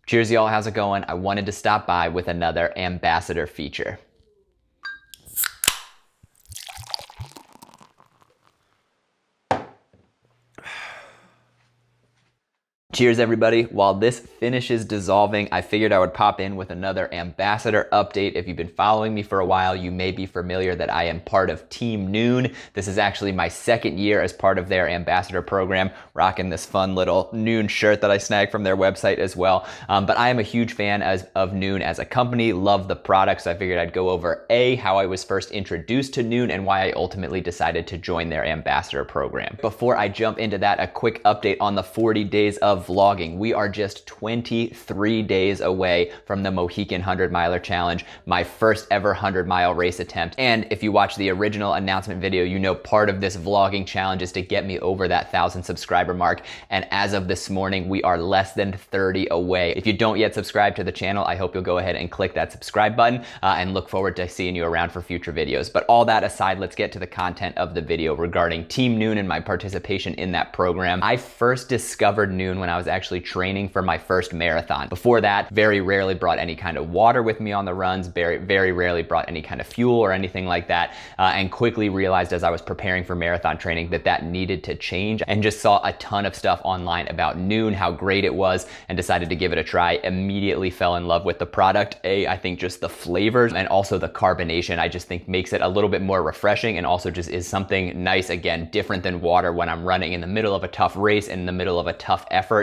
Cheers y'all, how's it going? I wanted to stop by with another ambassador feature. Cheers everybody. While this finishes dissolving, I figured I would pop in with another ambassador update. If you've been following me for a while, you may be familiar that I am part of Team Nuun. This is actually my second year as part of their ambassador program, rocking this fun little Nuun shirt that I snagged from their website as well. But I am a huge fan of Nuun as a company, love the products. So I figured I'd go over how I was first introduced to Nuun and why I ultimately decided to join their ambassador program. Before I jump into that, a quick update on the 40 days of vlogging. We are just 23 days away from the Mohican 100-miler challenge, my first ever 100-mile race attempt. And if you watch the original announcement video, you know part of this vlogging challenge is to get me over that 1,000 subscriber mark. And as of this morning, we are less than 30 away. If you don't yet subscribe to the channel, I hope you'll go ahead and click that subscribe button and look forward to seeing you around for future videos. But all that aside, let's get to the content of the video regarding Team Nuun and my participation in that program. I first discovered Nuun when I was actually training for my first marathon. Before that, very rarely brought any kind of water with me on the runs, very rarely brought any kind of fuel or anything like that, and quickly realized as I was preparing for marathon training that needed to change, and just saw a ton of stuff online about Nuun, how great it was, and decided to give it a try. Immediately fell in love with the product. I think just the flavors and also the carbonation, I just think makes it a little bit more refreshing, and also just is something nice, again, different than water when I'm running in the middle of a tough race, in the middle of a tough effort.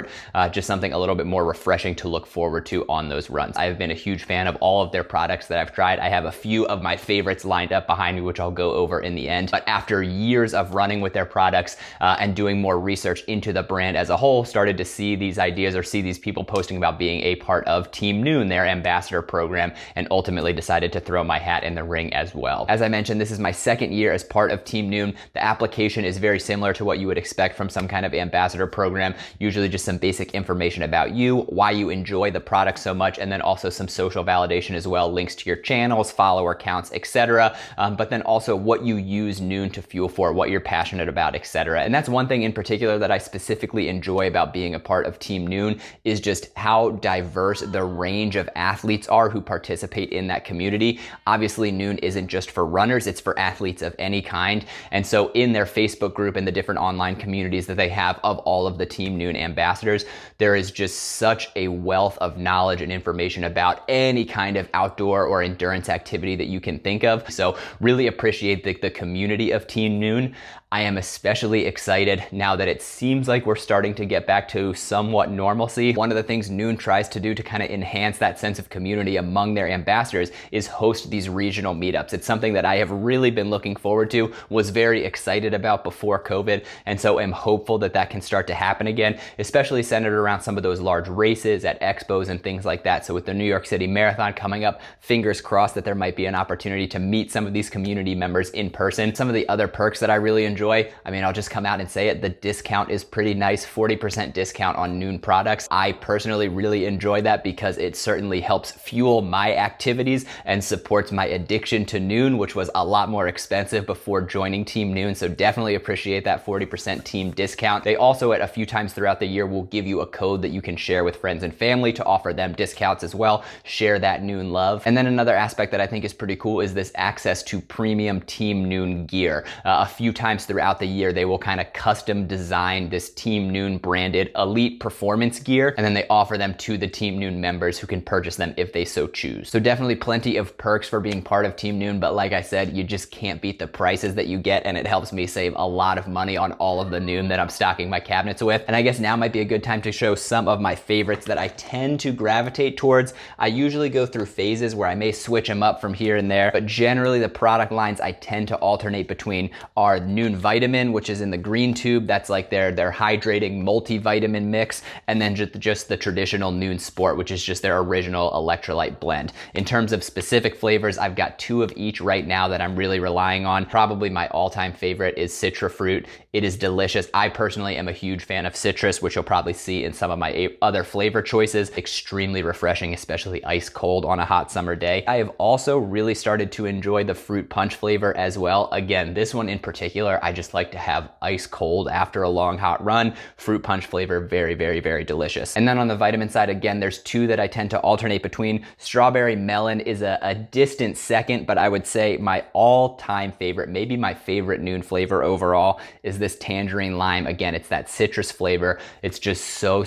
Just something a little bit more refreshing to look forward to on those runs. I've been a huge fan of all of their products that I've tried. I have a few of my favorites lined up behind me, which I'll go over in the end. But after years of running with their products and doing more research into the brand as a whole, started to see these ideas or see these people posting about being a part of Team Nuun, their ambassador program, and ultimately decided to throw my hat in the ring as well. As I mentioned, this is my second year as part of Team Nuun. The application is very similar to what you would expect from some kind of ambassador program, usually just some basic information about you, why you enjoy the product so much, and then also some social validation as well, links to your channels, follower counts, etc. But then also what you use Nuun to fuel for, what you're passionate about, etc. And that's one thing in particular that I specifically enjoy about being a part of Team Nuun, is just how diverse the range of athletes are who participate in that community. Obviously, Nuun isn't just for runners, it's for athletes of any kind. And so in their Facebook group and the different online communities that they have of all of the Team Nuun ambassadors, there is just such a wealth of knowledge and information about any kind of outdoor or endurance activity that you can think of. So really appreciate the community of Team Nuun. I am especially excited now that it seems like we're starting to get back to somewhat normalcy. One of the things Nuun tries to do to kind of enhance that sense of community among their ambassadors is host these regional meetups. It's something that I have really been looking forward to, was very excited about before COVID, and so am hopeful that that can start to happen again, especially centered around some of those large races at expos and things like that. So with the New York City Marathon coming up, fingers crossed that there might be an opportunity to meet some of these community members in person. Some of the other perks that I really enjoy, I mean, I'll just come out and say it, the discount is pretty nice, 40% discount on Nuun products. I personally really enjoy that because it certainly helps fuel my activities and supports my addiction to Nuun, which was a lot more expensive before joining Team Nuun. So definitely appreciate that 40% team discount. They also at a few times throughout the year will give you a code that you can share with friends and family to offer them discounts as well. Share that Nuun love. And then another aspect that I think is pretty cool is this access to premium Team Nuun gear. A few times throughout the year, they will kind of custom design this Team Nuun branded elite performance gear, and then they offer them to the Team Nuun members who can purchase them if they so choose. So definitely plenty of perks for being part of Team Nuun, but like I said, you just can't beat the prices that you get, and it helps me save a lot of money on all of the Nuun that I'm stocking my cabinets with. And I guess now might be a good time to show some of my favorites that I tend to gravitate towards. I usually go through phases where I may switch them up from here and there, but generally the product lines I tend to alternate between are Nuun Vitamin, which is in the green tube. That's like their hydrating multivitamin mix. And then just the traditional Nuun Sport, which is just their original electrolyte blend. In terms of specific flavors, I've got 2 of each right now that I'm really relying on. Probably my all-time favorite is Citra Fruit. It is delicious. I personally am a huge fan of citrus, which you'll probably see in some of my other flavor choices. Extremely refreshing, especially ice cold on a hot summer day. I have also really started to enjoy the fruit punch flavor as well. Again, this one in particular, I just like to have ice cold after a long hot run. Fruit punch flavor, very, very, very delicious. And then on the vitamin side, again, there's two that I tend to alternate between. Strawberry melon is a distant second, but I would say my all-time favorite, maybe my favorite Nuun flavor overall, is this tangerine lime. Again, it's that citrus flavor. It's just so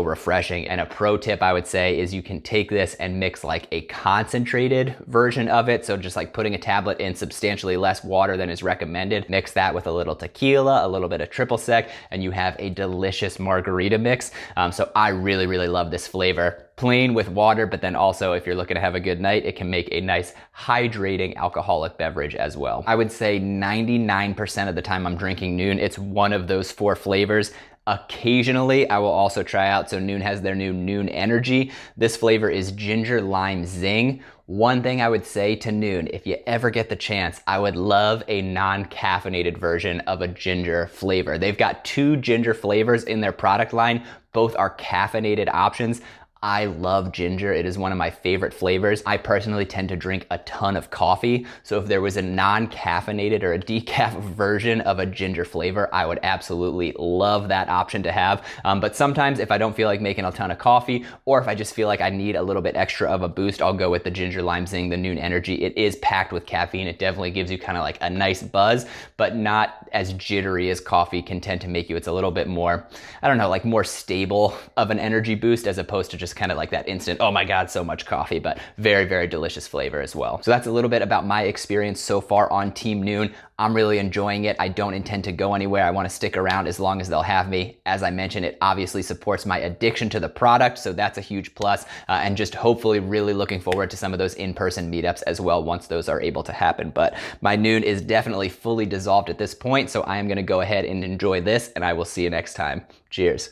refreshing. And a pro tip I would say is you can take this and mix like a concentrated version of it. So just like putting a tablet in substantially less water than is recommended. Mix that with a little tequila, a little bit of triple sec, and you have a delicious margarita mix. So I really, really love this flavor. Plain with water, but then also if you're looking to have a good night, it can make a nice hydrating alcoholic beverage as well. I would say 99% of the time I'm drinking Nuun, it's one of those 4 flavors. Occasionally, I will also try out, so Nuun has their new Nuun Energy. This flavor is ginger lime zing. One thing I would say to Nuun, if you ever get the chance, I would love a non-caffeinated version of a ginger flavor. They've got 2 ginger flavors in their product line. Both are caffeinated options. I love ginger. It is one of my favorite flavors. I personally tend to drink a ton of coffee. So if there was a non-caffeinated or a decaf version of a ginger flavor, I would absolutely love that option to have. But sometimes if I don't feel like making a ton of coffee, or if I just feel like I need a little bit extra of a boost, I'll go with the ginger lime zing, the Nuun Energy. It is packed with caffeine. It definitely gives you kind of like a nice buzz, but not as jittery as coffee can tend to make you. It's a little bit more, I don't know, like more stable of an energy boost as opposed to just kind of like that instant, oh my God, so much coffee, but very, very delicious flavor as well. So that's a little bit about my experience so far on Team Nuun. I'm really enjoying it. I don't intend to go anywhere. I want to stick around as long as they'll have me. As I mentioned, it obviously supports my addiction to the product, so that's a huge plus. And just hopefully really looking forward to some of those in-person meetups as well once those are able to happen. But my Nuun is definitely fully dissolved at this point, so I am going to go ahead and enjoy this, and I will see you next time. Cheers.